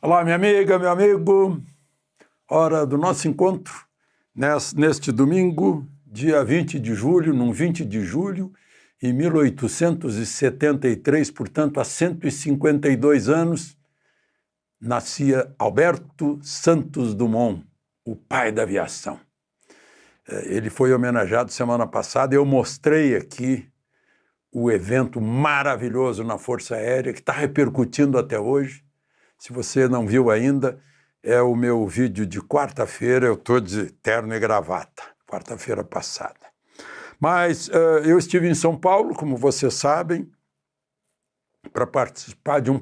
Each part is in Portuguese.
Olá, minha amiga, meu amigo. Hora do nosso encontro neste domingo, dia 20 de julho, num 20 de julho, em 1873, portanto, há 152 anos, nascia Alberto Santos Dumont, o pai da aviação. Ele foi homenageado semana passada. Eu mostrei aqui o evento maravilhoso na Força Aérea, que está repercutindo até hoje. Se você não viu ainda, é o meu vídeo de quarta-feira. Eu estou de terno e gravata, quarta-feira passada. Mas eu estive em São Paulo, como vocês sabem, para participar de um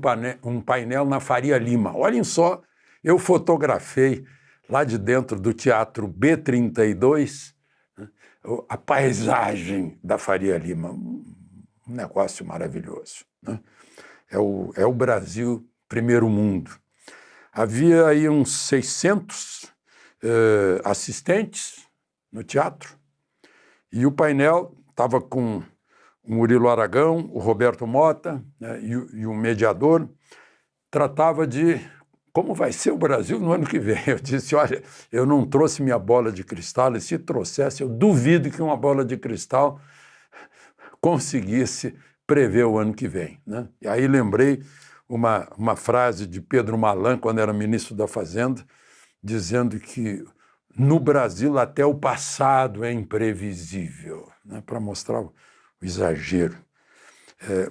painel na Faria Lima. Olhem só, eu fotografei lá de dentro do Teatro B32, né, a paisagem da Faria Lima. Um negócio maravilhoso, né? É o Brasil primeiro mundo. Havia aí uns 600 assistentes no teatro, e o painel estava com o Murilo Aragão, o Roberto Mota, né, e o mediador. Tratava de como vai ser o Brasil no ano que vem. Eu disse, olha, eu não trouxe minha bola de cristal, e se trouxesse, eu duvido que uma bola de cristal conseguisse prever o ano que vem, né? E aí lembrei uma frase de Pedro Malan, quando era ministro da Fazenda, dizendo que no Brasil até o passado é imprevisível, né? Para mostrar o exagero.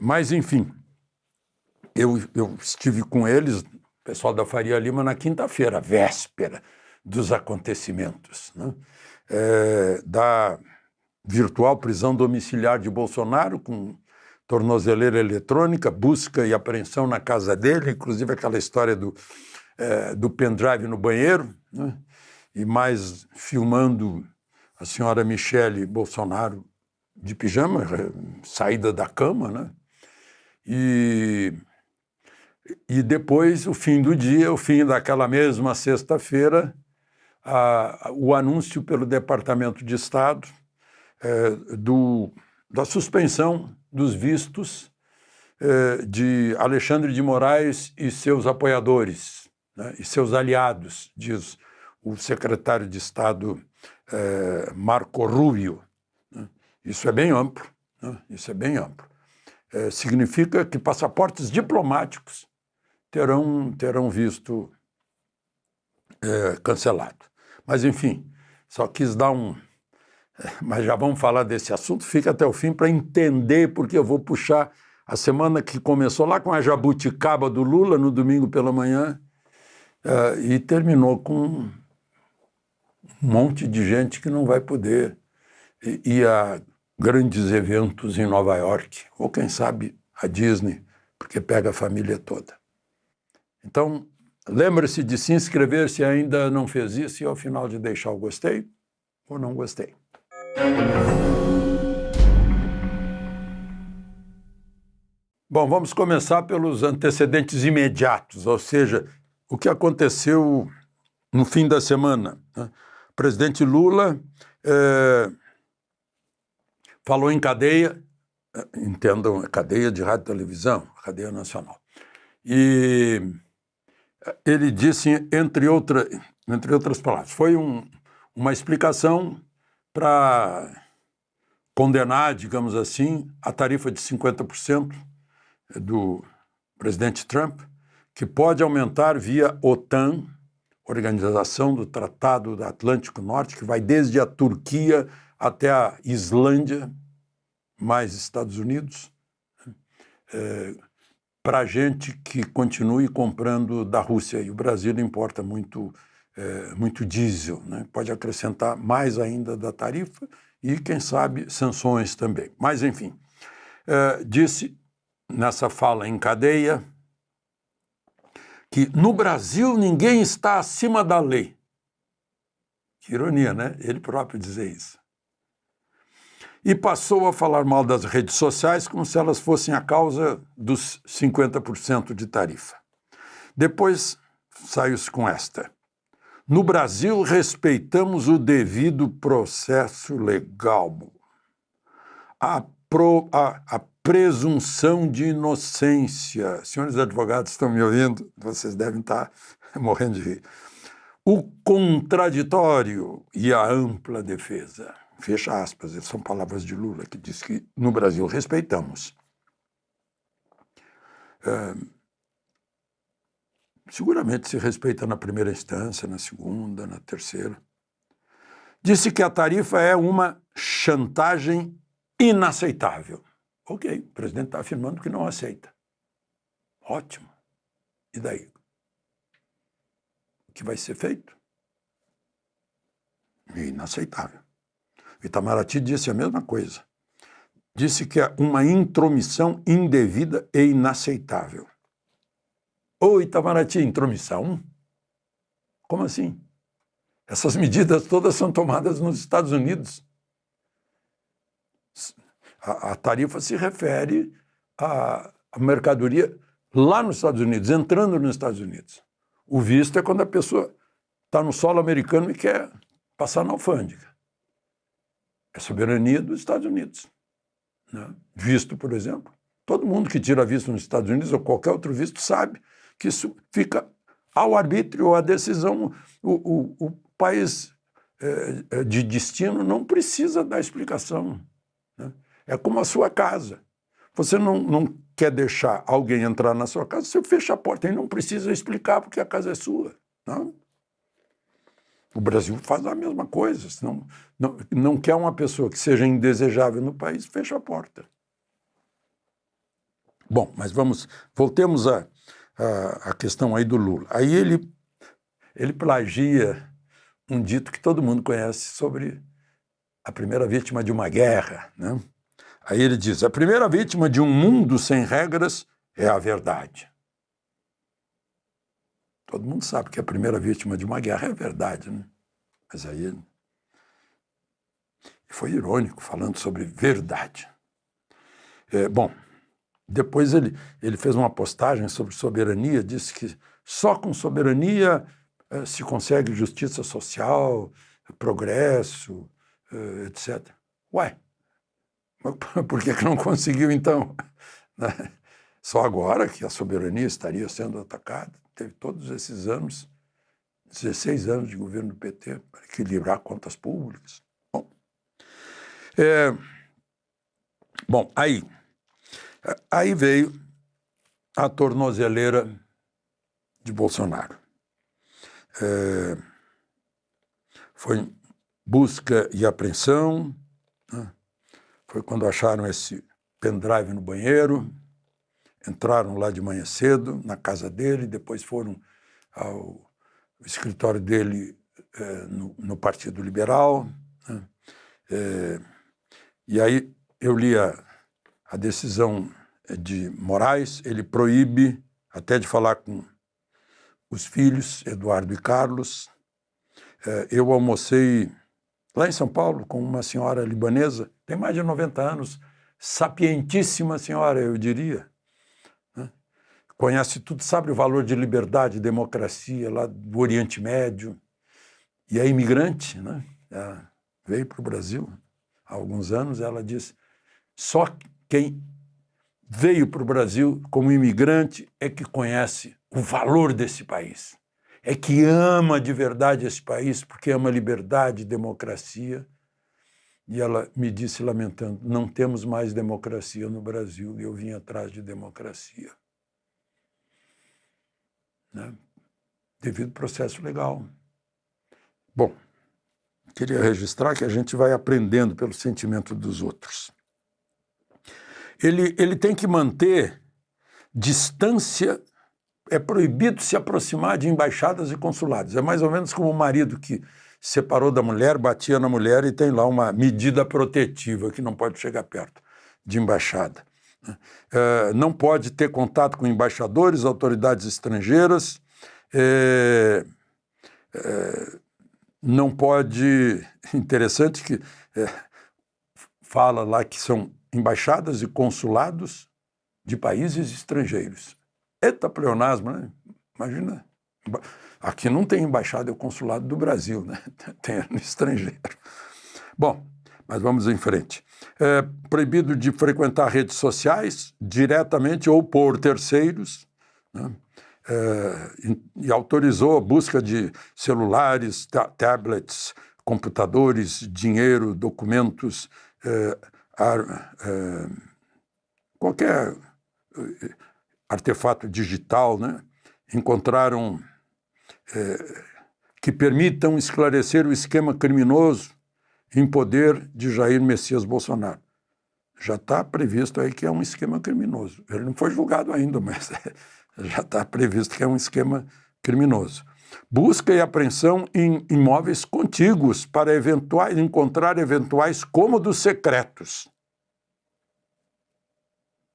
Mas, enfim, eu estive com eles, o pessoal da Faria Lima, na quinta-feira, véspera dos acontecimentos, né? Da virtual prisão domiciliar de Bolsonaro, com tornozeleira eletrônica, busca e apreensão na casa dele, inclusive aquela história do pendrive no banheiro, né? E mais filmando a senhora Michele Bolsonaro de pijama, saída da cama, né? E depois, o fim do dia, o fim daquela mesma sexta-feira, o anúncio pelo Departamento de Estado da suspensão dos vistos de Alexandre de Moraes e seus apoiadores, né, e seus aliados, diz o secretário de Estado Marco Rubio, né. Isso é bem amplo, né, isso é bem amplo. Significa que passaportes diplomáticos terão visto cancelado. Mas, enfim, só quis dar mas já vamos falar desse assunto. Fica até o fim para entender, porque eu vou puxar a semana que começou lá com a jabuticaba do Lula, no domingo pela manhã, e terminou com um monte de gente que não vai poder ir a grandes eventos em Nova York, ou quem sabe a Disney, porque pega a família toda. Então, lembre-se de se inscrever se ainda não fez isso, e ao final de deixar o gostei ou não gostei. Bom, vamos começar pelos antecedentes imediatos, ou seja, o que aconteceu no fim da semana, né? O presidente Lula falou em cadeia, entendam, cadeia de rádio e televisão, cadeia nacional. E ele disse, entre outras palavras, foi uma explicação para condenar, digamos assim, a tarifa de 50% do presidente Trump, que pode aumentar via OTAN, Organização do Tratado do Atlântico Norte, que vai desde a Turquia até a Islândia, mais Estados Unidos, para a gente que continue comprando da Rússia. E o Brasil importa muito diesel, né? Pode acrescentar mais ainda da tarifa e, quem sabe, sanções também. Mas, enfim, disse nessa fala em cadeia que no Brasil ninguém está acima da lei. Que ironia, né? Ele próprio dizer isso. E passou a falar mal das redes sociais como se elas fossem a causa dos 50% de tarifa. Depois saiu-se com esta: no Brasil, respeitamos o devido processo legal. A presunção de inocência. Senhores advogados estão me ouvindo? Vocês devem estar morrendo de rir. O contraditório e a ampla defesa. Fecha aspas, são palavras de Lula, que diz que no Brasil respeitamos. Seguramente se respeita na primeira instância, na segunda, na terceira. Disse que a tarifa é uma chantagem inaceitável. Ok, o presidente está afirmando que não aceita. Ótimo. E daí? O que vai ser feito? Inaceitável. Itamaraty disse a mesma coisa. Disse que é uma intromissão indevida e inaceitável. Ô, Itamaraty, intromissão? Como assim? Essas medidas todas são tomadas nos Estados Unidos. A tarifa se refere à mercadoria lá nos Estados Unidos, entrando nos Estados Unidos. O visto é quando a pessoa está no solo americano e quer passar na alfândega. É soberania dos Estados Unidos. Né? Visto, por exemplo. Todo mundo que tira visto nos Estados Unidos ou qualquer outro visto sabe que isso fica ao arbítrio ou à decisão. O país de destino não precisa dar explicação. Né? É como a sua casa. Você não quer deixar alguém entrar na sua casa, você fecha a porta e não precisa explicar porque a casa é sua. Não? O Brasil faz a mesma coisa. Se não quer uma pessoa que seja indesejável no país, fecha a porta. Bom, mas voltemos à questão aí do Lula. Aí ele plagia um dito que todo mundo conhece sobre a primeira vítima de uma guerra, né? Aí ele diz, a primeira vítima de um mundo sem regras é a verdade. Todo mundo sabe que a primeira vítima de uma guerra é a verdade, né? Mas aí ele foi irônico falando sobre verdade. Bom, depois ele fez uma postagem sobre soberania, disse que só com soberania se consegue justiça social, progresso, etc. Ué, mas por que não conseguiu então? Só agora que a soberania estaria sendo atacada? Teve todos esses anos, 16 anos de governo do PT para equilibrar contas públicas. Bom, aí veio a tornozeleira de Bolsonaro. Foi busca e apreensão, né? Foi quando acharam esse pendrive no banheiro, entraram lá de manhã cedo na casa dele, depois foram ao escritório dele no Partido Liberal, né? E aí eu li a decisão de Moraes, ele proíbe até de falar com os filhos, Eduardo e Carlos. Eu almocei lá em São Paulo com uma senhora libanesa, tem mais de 90 anos, sapientíssima senhora, eu diria. Né? Conhece tudo, sabe o valor de liberdade, democracia lá do Oriente Médio. E é imigrante, né? Ela veio para o Brasil há alguns anos, ela disse, só quem veio para o Brasil como imigrante é que conhece o valor desse país. É que ama de verdade esse país, porque ama liberdade, democracia. E ela me disse, lamentando, não temos mais democracia no Brasil, e eu vim atrás de democracia. Né? Devido ao processo legal. Bom, queria registrar que a gente vai aprendendo pelo sentimento dos outros. Ele tem que manter distância, é proibido se aproximar de embaixadas e consulados. É mais ou menos como o marido que separou da mulher, batia na mulher e tem lá uma medida protetiva que não pode chegar perto de embaixada. Não pode ter contato com embaixadores, autoridades estrangeiras, não pode... Interessante que fala lá que são embaixadas e consulados de países estrangeiros. Eita pleonasmo, né? Imagina. Aqui não tem embaixada e consulado do Brasil, né? Tem no estrangeiro. Bom, Mas vamos em frente. Proibido de frequentar redes sociais, diretamente ou por terceiros, né? E autorizou a busca de celulares, tablets, computadores, dinheiro, documentos, qualquer artefato digital, né? Encontraram que permitam esclarecer o esquema criminoso em poder de Jair Messias Bolsonaro. Já está previsto aí que é um esquema criminoso. Ele não foi julgado ainda, mas já está previsto que é um esquema criminoso. Busca e apreensão em imóveis contíguos para encontrar eventuais cômodos secretos.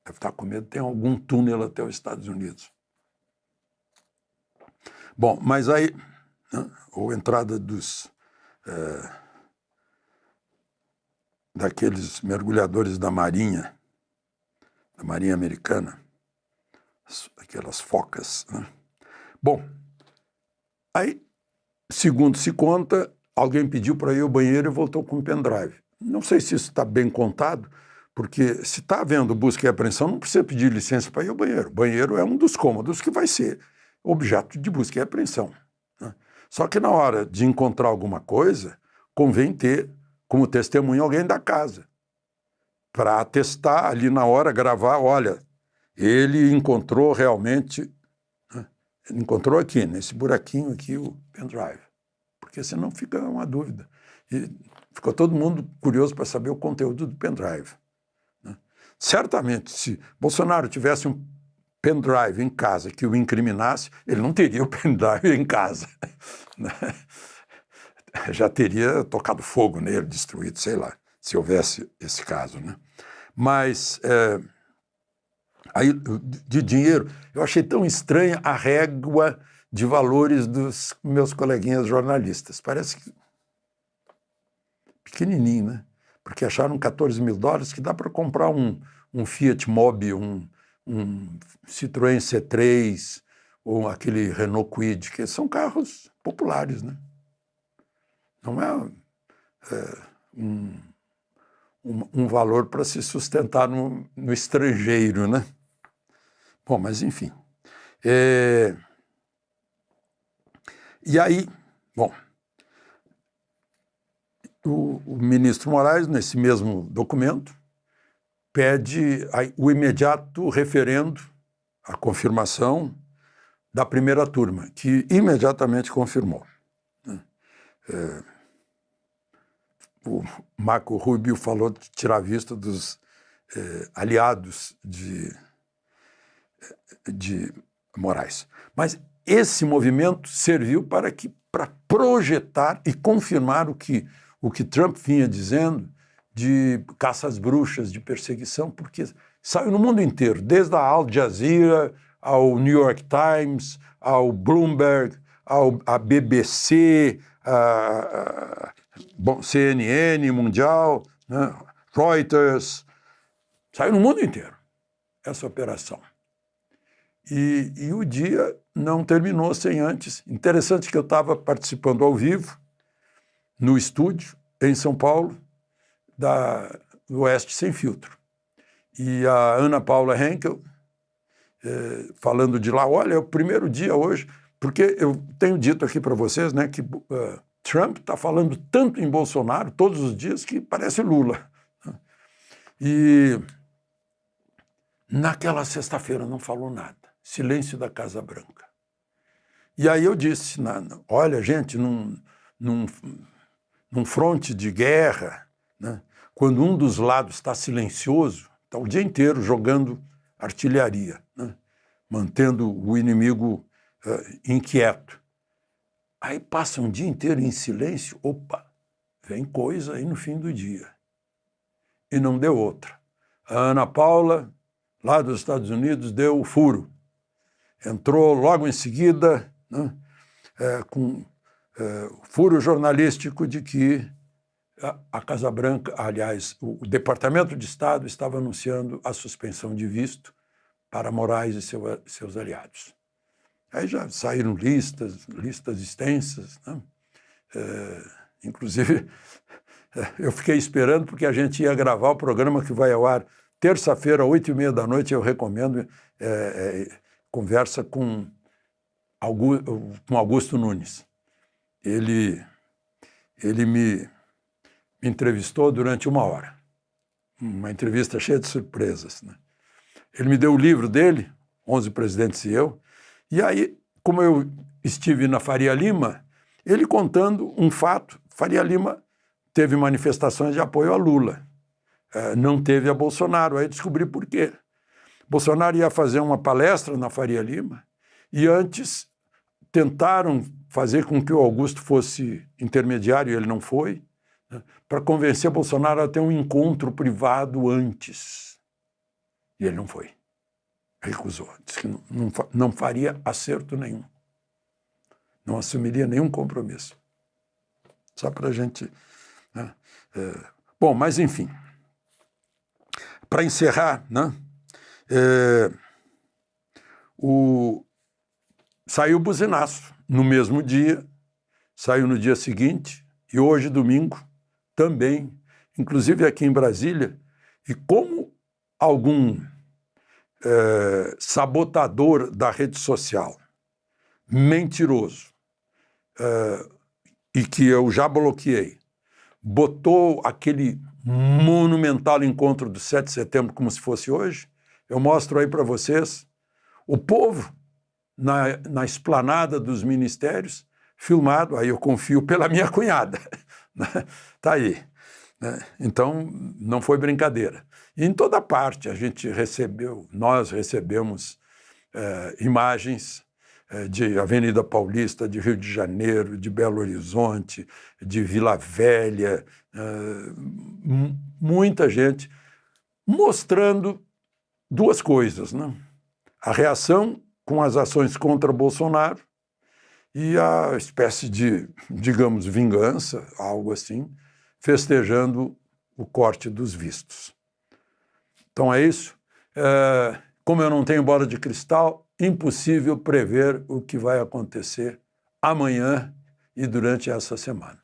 Deve estar com medo de ter algum túnel até os Estados Unidos. Bom, mas aí, né, ou entrada daqueles mergulhadores da Marinha Americana, aquelas focas, né? Bom, aí, segundo se conta, alguém pediu para ir ao banheiro e voltou com um pendrive. Não sei se isso está bem contado, porque se está havendo busca e apreensão, não precisa pedir licença para ir ao banheiro. O banheiro é um dos cômodos que vai ser objeto de busca e apreensão, né? Só que na hora de encontrar alguma coisa, convém ter como testemunha alguém da casa, para atestar ali na hora, gravar, olha, ele encontrou realmente, né? Ele encontrou aqui, nesse buraquinho aqui, o pendrive. Porque senão fica uma dúvida. E ficou todo mundo curioso para saber o conteúdo do pendrive, né? Certamente, se Bolsonaro tivesse um pendrive em casa que o incriminasse, ele não teria o pendrive em casa, né? Já teria tocado fogo nele, destruído, sei lá, se houvesse esse caso, né? Mas, aí, de dinheiro, eu achei tão estranha a régua de valores dos meus coleguinhas jornalistas. Parece que pequenininho, né? Porque acharam $14 mil que dá para comprar um Fiat Mobi, um Citroën C3 ou aquele Renault Kwid, que são carros populares, né? Não é um valor para se sustentar no estrangeiro, né? Bom, mas enfim. E aí, bom, o ministro Moraes, nesse mesmo documento, pede o imediato referendo, a confirmação da primeira turma, que imediatamente confirmou. O Marco Rubio falou de tirar vista dos aliados de Moraes. Mas esse movimento serviu para projetar e confirmar o que Trump vinha dizendo de caça às bruxas, de perseguição, porque saiu no mundo inteiro, desde a Al Jazeera ao New York Times, ao Bloomberg, à BBC, CNN, Mundial, né, Reuters, saiu no mundo inteiro essa operação. E o dia não terminou sem antes. Interessante que eu estava participando ao vivo, no estúdio, em São Paulo, do Oeste Sem Filtro. E a Ana Paula Henkel, falando de lá, olha, é o primeiro dia hoje, porque eu tenho dito aqui para vocês, né, que Trump está falando tanto em Bolsonaro todos os dias que parece Lula. E naquela sexta-feira não falou nada. Silêncio da Casa Branca. E aí eu disse, olha, gente, num fronte de guerra, né, quando um dos lados está silencioso, está o dia inteiro jogando artilharia, né, mantendo o inimigo inquieto. Aí passa um dia inteiro em silêncio, opa, vem coisa aí no fim do dia. E não deu outra. A Ana Paula, lá dos Estados Unidos, deu o furo. Entrou logo em seguida, né, com o furo jornalístico de que a Casa Branca, aliás, o Departamento de Estado estava anunciando a suspensão de visto para Moraes e seus aliados. Aí já saíram listas extensas, né? Inclusive Eu fiquei esperando porque a gente ia gravar o programa que vai ao ar terça-feira, 8h30 da noite. Eu recomendo, conversa com Augusto Nunes. Ele me entrevistou durante 1 hora. Uma entrevista cheia de surpresas, né? Ele me deu o livro dele, 11 Presidentes e Eu, e aí, como eu estive na Faria Lima, ele contando um fato. Faria Lima teve manifestações de apoio a Lula, não teve a Bolsonaro. Aí descobri por quê. Bolsonaro ia fazer uma palestra na Faria Lima e antes tentaram fazer com que o Augusto fosse intermediário, e ele não foi, né, para convencer Bolsonaro a ter um encontro privado antes. E ele não foi. Recusou. Disse que não faria acerto nenhum. Não assumiria nenhum compromisso. Só para a gente... né? Bom, mas enfim. Para encerrar, né? Saiu o buzinaço no mesmo dia, saiu no dia seguinte, e hoje, domingo, também, inclusive aqui em Brasília, e como algum sabotador da rede social, mentiroso, e que eu já bloqueei, botou aquele monumental encontro do 7 de setembro como se fosse hoje, eu mostro aí para vocês, o povo na esplanada dos ministérios, filmado, aí eu confio pela minha cunhada, tá aí. Né? Então, não foi brincadeira. E em toda parte nós recebemos imagens de Avenida Paulista, de Rio de Janeiro, de Belo Horizonte, de Vila Velha, muita gente mostrando duas coisas, né? A reação com as ações contra Bolsonaro e a espécie de, digamos, vingança, algo assim, festejando o corte dos vistos. Então é isso. Como eu não tenho bola de cristal, impossível prever o que vai acontecer amanhã e durante essa semana.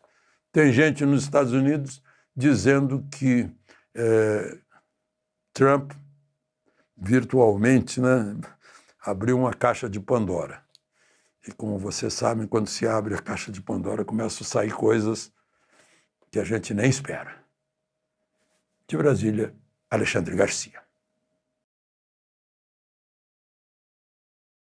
Tem gente nos Estados Unidos dizendo que Trump virtualmente, né, abriu uma caixa de Pandora. E como vocês sabem, quando se abre a caixa de Pandora, começam a sair coisas que a gente nem espera. De Brasília, Alexandre Garcia.